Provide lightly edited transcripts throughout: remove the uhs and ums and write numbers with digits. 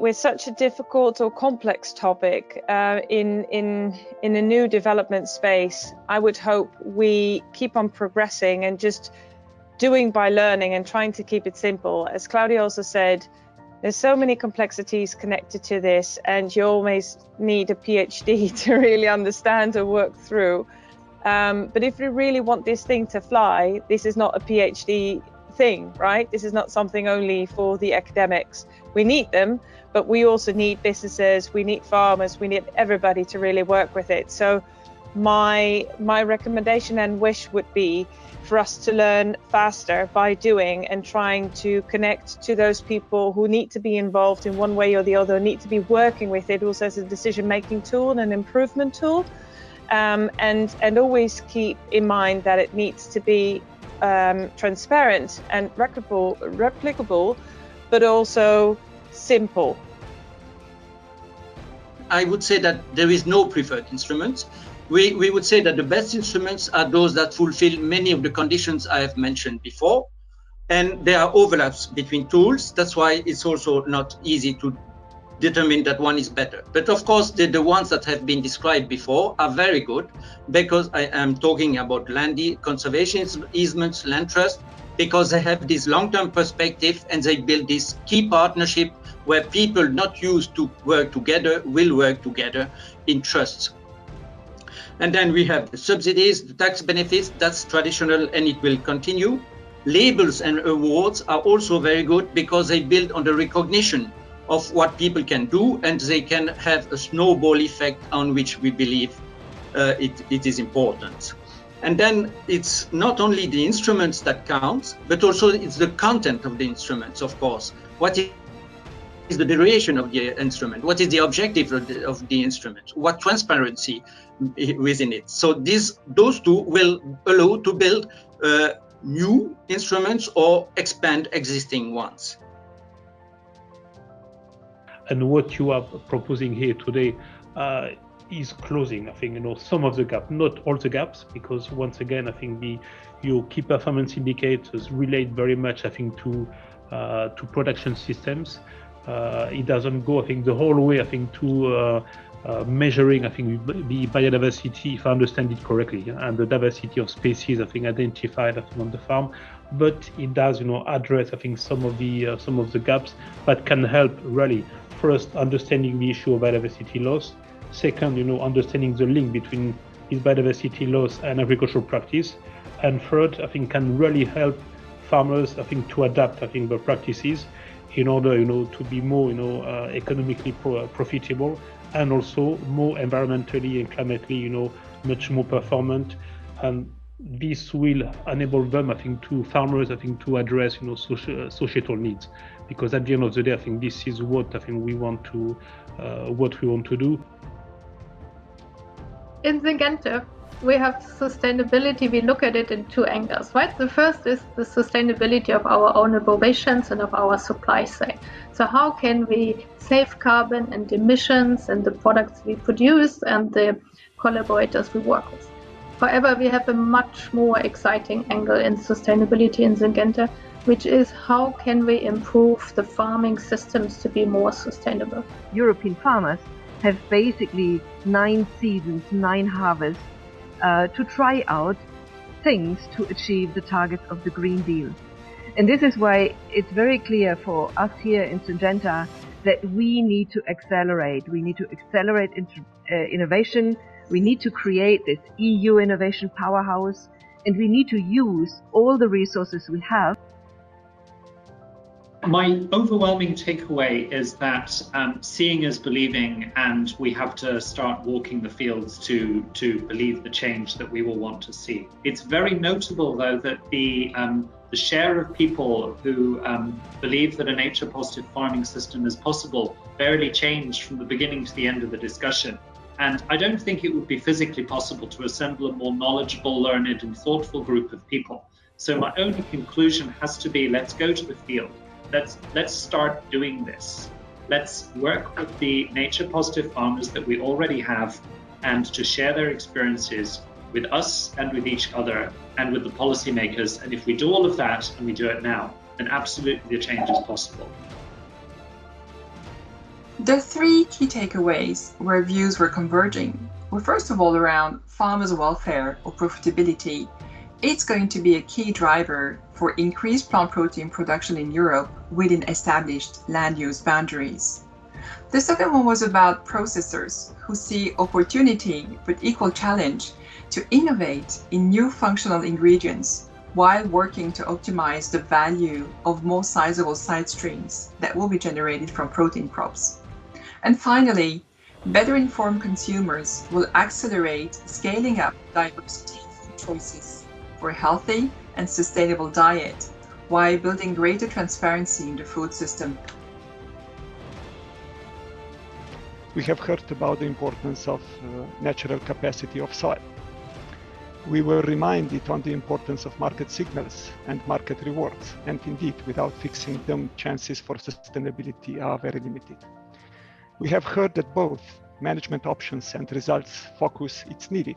with such a difficult or complex topic in a new development space, I would hope we keep on progressing and just doing by learning and trying to keep it simple. As Claudia also said, there's so many complexities connected to this, and you always need a PhD to really understand or work through. But if we really want this thing to fly, this is not a PhD thing, right? This is not something only for the academics. We need them, but we also need businesses, we need farmers, we need everybody to really work with it. So my recommendation and wish would be for us to learn faster by doing and trying to connect to those people who need to be involved in one way or the other, need to be working with it also as a decision-making tool and an improvement tool. And always keep in mind that it needs to be transparent and replicable, but also simple. I would say that there is no preferred instrument. We would say that the best instruments are those that fulfill many of the conditions I have mentioned before, and there are overlaps between tools. That's why it's also not easy to determine that one is better. But of course, the ones that have been described before are very good, because I am talking about land conservation easements, land trust, because they have this long-term perspective and they build this key partnership where people not used to work together will work together in trusts. And then we have the subsidies, the tax benefits, that's traditional and it will continue. Labels and awards are also very good because they build on the recognition of what people can do, and they can have a snowball effect on which we believe it is important. And then it's not only the instruments that count, but also it's the content of the instruments, of course. What is the duration of the instrument? What is the objective of the instrument? What transparency within it? So those two will allow to build new instruments or expand existing ones. And what you are proposing here today is closing, I think, some of the gaps, not all the gaps, because once again, I think your key performance indicators relate very much, I think, to production systems. It doesn't go, I think, the whole way, I think, to measuring, I think, the biodiversity, if I understand it correctly, and the diversity of species, I think, identified, I think, on the farm. But it does, address, I think, some of the gaps that can help really. First, understanding the issue of biodiversity loss. Second, understanding the link between this biodiversity loss and agricultural practice. And third, I think, can really help farmers, I think, to adapt, I think, the practices in order, to be more, economically profitable, and also more environmentally and climatically, much more performant. And this will enable them, I think, farmers, I think, to address, societal needs, because at the end of the day, I think this is what I think we want to do. In Syngenta, we have sustainability. We look at it in two angles, right? The first is the sustainability of our own operations and of our supply side. So how can we save carbon and emissions and the products we produce and the collaborators we work with? However, we have a much more exciting angle in sustainability in Syngenta, which is how can we improve the farming systems to be more sustainable. European farmers have basically 9 seasons, 9 harvests to try out things to achieve the targets of the Green Deal. And this is why it's very clear for us here in Syngenta that we need to accelerate. We need to accelerate innovation. We need to create this EU innovation powerhouse, and we need to use all the resources we have. My overwhelming takeaway is that seeing is believing, and we have to start walking the fields to believe the change that we will want to see. It's very notable, though, that the share of people who believe that a nature-positive farming system is possible barely changed from the beginning to the end of the discussion. And I don't think it would be physically possible to assemble a more knowledgeable, learned and thoughtful group of people. So my only conclusion has to be, let's go to the field. Let's start doing this. Let's work with the nature-positive farmers that we already have, and to share their experiences with us and with each other and with the policymakers. And if we do all of that, and we do it now, then absolutely the change is possible. There are three key takeaways where views were converging. Well, first of all, around farmers' welfare or profitability. It's going to be a key driver for increased plant protein production in Europe within established land use boundaries. The second one was about processors who see opportunity but equal challenge to innovate in new functional ingredients while working to optimize the value of more sizable side streams that will be generated from protein crops. And finally, better informed consumers will accelerate scaling up diversity in food choices for a healthy and sustainable diet while building greater transparency in the food system. We have heard about the importance of natural capacity of soil. We were reminded on the importance of market signals and market rewards, and indeed, without fixing them, chances for sustainability are very limited. We have heard that both management options and results focus is needed.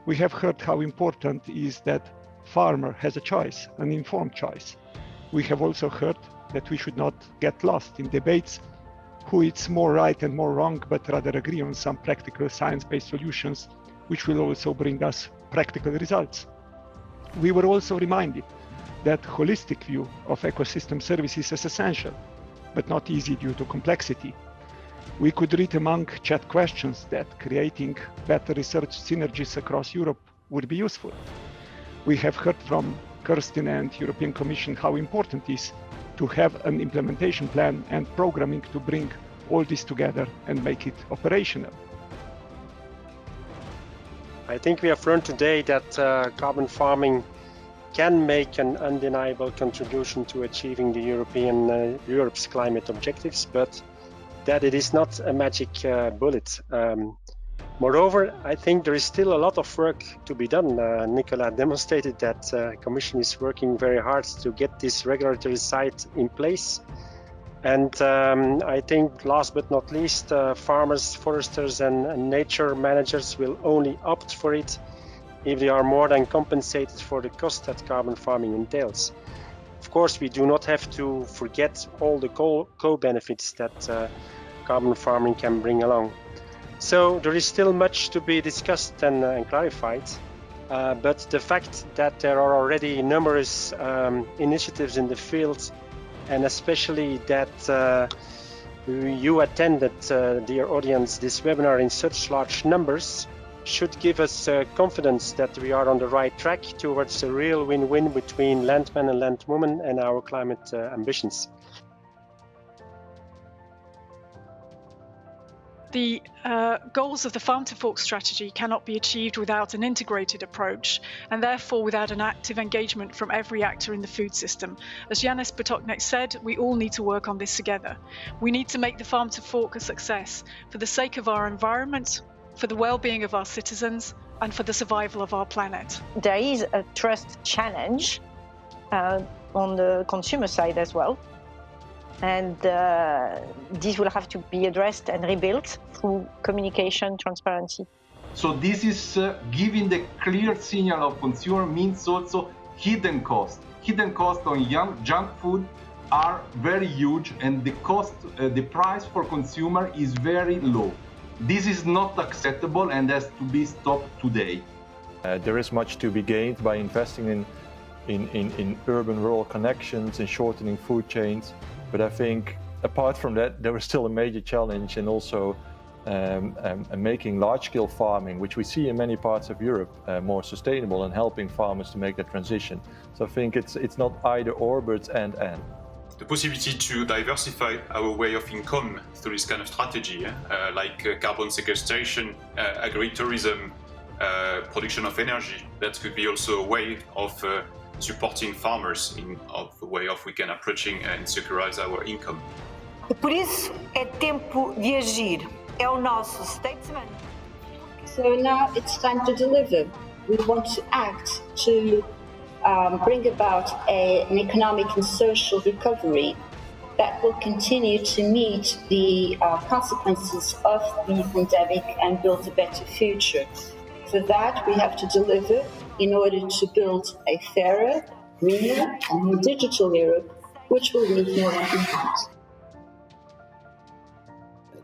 We have heard how important is that farmer has a choice, an informed choice. We have also heard that we should not get lost in debates who is more right and more wrong, but rather agree on some practical science-based solutions, which will also bring us practical results. We were also reminded that holistic view of ecosystem services is essential, but not easy due to complexity. We could read among chat questions that creating better research synergies across Europe would be useful. We have heard from Kirsten and European Commission how important it is to have an implementation plan and programming to bring all this together and make it operational. I think we have learned today that carbon farming can make an undeniable contribution to achieving the Europe's climate objectives, but that it is not a magic bullet. Moreover, I think there is still a lot of work to be done. Nicola demonstrated that the Commission is working very hard to get this regulatory side in place. And I think last but not least, farmers, foresters and nature managers will only opt for it if they are more than compensated for the cost that carbon farming entails. Of course, we do not have to forget all the co-benefits that carbon farming can bring along. So there is still much to be discussed and clarified, but the fact that there are already numerous initiatives in the field, and especially that you attended, dear audience, this webinar in such large numbers, should give us confidence that we are on the right track towards a real win-win between landmen and landwomen and our climate ambitions. The goals of the Farm to Fork strategy cannot be achieved without an integrated approach, and therefore without an active engagement from every actor in the food system. As Janis Potoknek said, we all need to work on this together. We need to make the Farm to Fork a success for the sake of our environment, for the well-being of our citizens, and for the survival of our planet. There is a trust challenge on the consumer side as well. And this will have to be addressed and rebuilt through communication, transparency. So this is giving the clear signal of consumer means also hidden cost. Hidden cost on junk food are very huge, and the cost, the price for consumer is very low. This is not acceptable and has to be stopped today. There is much to be gained by investing in urban-rural connections and shortening food chains. But I think apart from that, there is still a major challenge in also making large-scale farming, which we see in many parts of Europe, more sustainable and helping farmers to make that transition. So I think it's not either or, but it's and. The possibility to diversify our way of income through this kind of strategy, like carbon sequestration, agritourism, production of energy, that could be also a way of supporting farmers of the way of we can approaching and securize our income. Por isso é tempo de agir. É o nosso statesman. So now it's time to deliver. We want to act to bring about an economic and social recovery that will continue to meet the consequences of the pandemic and build a better future. For that, we have to deliver in order to build a fairer, greener, and more digital Europe, which will leave no one behind.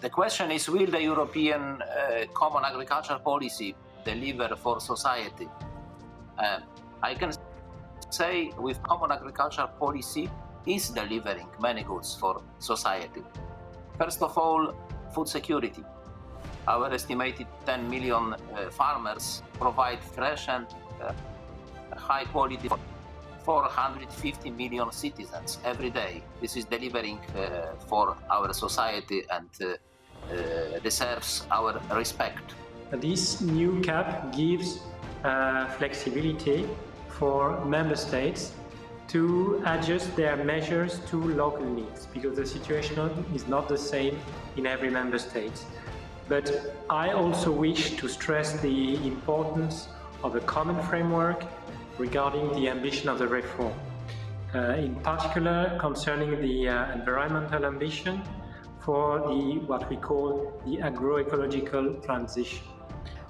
The question is, will the European Common Agricultural Policy deliver for society? I can say with Common Agricultural Policy is delivering many goods for society. First of all, food security. Our estimated 10 million farmers provide fresh and high quality for 450 million citizens every day. This is delivering for our society and deserves our respect. This new cap gives flexibility for member states to adjust their measures to local needs, because the situation is not the same in every member state. But I also wish to stress the importance of a common framework regarding the ambition of the reform, in particular concerning the environmental ambition for what we call the agroecological transition.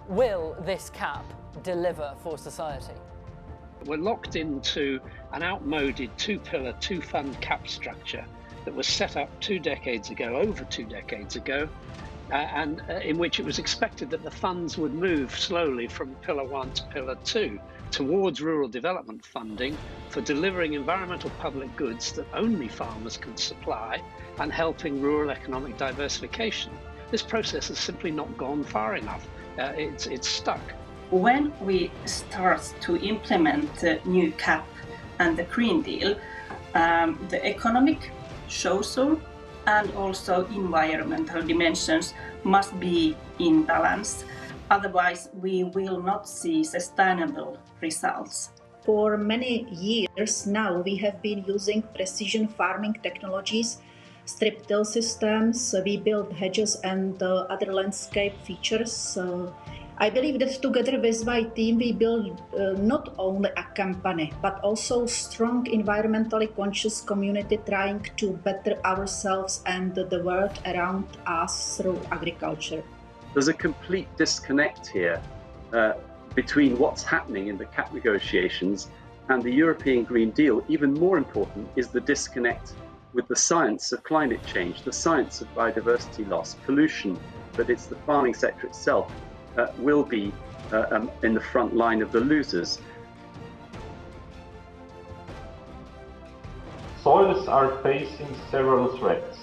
Will this cap deliver for society? We're locked into an outmoded two-pillar, two-fund cap structure that was set up over 2 decades ago, and in which it was expected that the funds would move slowly from Pillar 1 to Pillar 2 towards rural development funding for delivering environmental public goods that only farmers can supply and helping rural economic diversification. This process has simply not gone far enough. It's stuck. When we start to implement the new CAP and the Green Deal, the economic, social and also environmental dimensions must be in balance. Otherwise, we will not see sustainable results. For many years now, we have been using precision farming technologies, strip till systems, we build hedges and other landscape features. I believe that together with my team we build not only a company, but also strong environmentally conscious community trying to better ourselves and the world around us through agriculture. There's a complete disconnect here between what's happening in the CAP negotiations and the European Green Deal. Even more important is the disconnect with the science of climate change, the science of biodiversity loss, pollution, but it's the farming sector itself will be in the front line of the losers. Soils are facing several threats,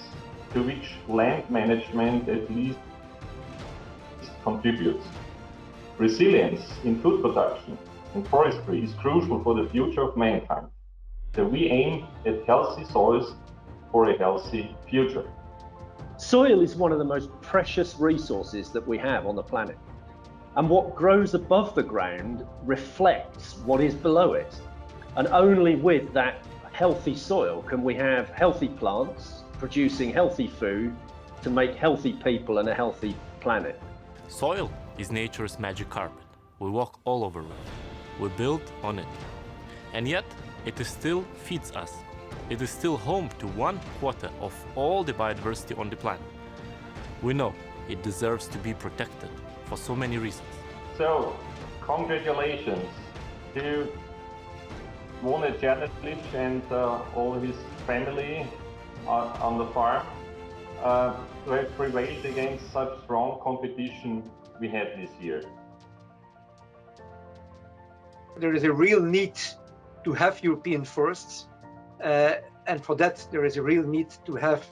to which land management at least contributes. Resilience in food production and forestry is crucial for the future of mankind. So we aim at healthy soils for a healthy future. Soil is one of the most precious resources that we have on the planet. And what grows above the ground reflects what is below it. And only with that healthy soil can we have healthy plants producing healthy food to make healthy people and a healthy planet. Soil is nature's magic carpet. We walk all over it. We build on it. And yet, it still feeds us. It is still home to 1/4 of all the biodiversity on the planet. We know it deserves to be protected for so many reasons. So, congratulations to Mone Janetlic and all his family on the farm to have prevailed against such strong competition we had this year. There is a real need to have European forests, and for that there is a real need to have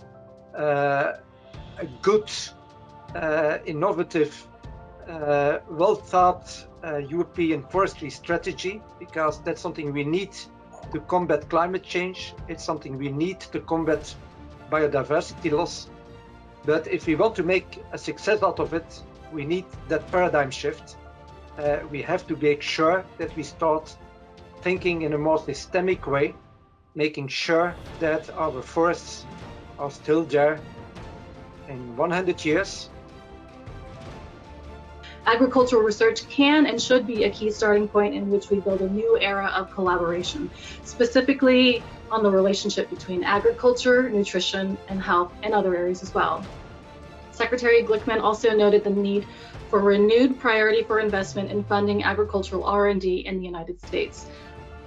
a good, innovative, well-thought European forestry strategy, because that's something we need to combat climate change. It's something we need to combat biodiversity loss. But if we want to make a success out of it, we need that paradigm shift. We have to make sure that we start thinking in a more systemic way, making sure that our forests are still there in 100 years. Agricultural research can and should be a key starting point in which we build a new era of collaboration, specifically on the relationship between agriculture, nutrition, and health, and other areas as well. Secretary Glickman also noted the need for renewed priority for investment in funding agricultural R&D in the United States.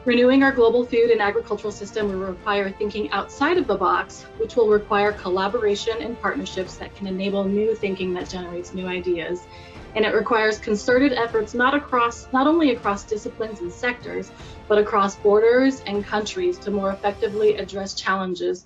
Renewing our global food and agricultural system will require thinking outside of the box, which will require collaboration and partnerships that can enable new thinking that generates new ideas. And it requires concerted efforts not only across disciplines and sectors, but across borders and countries to more effectively address challenges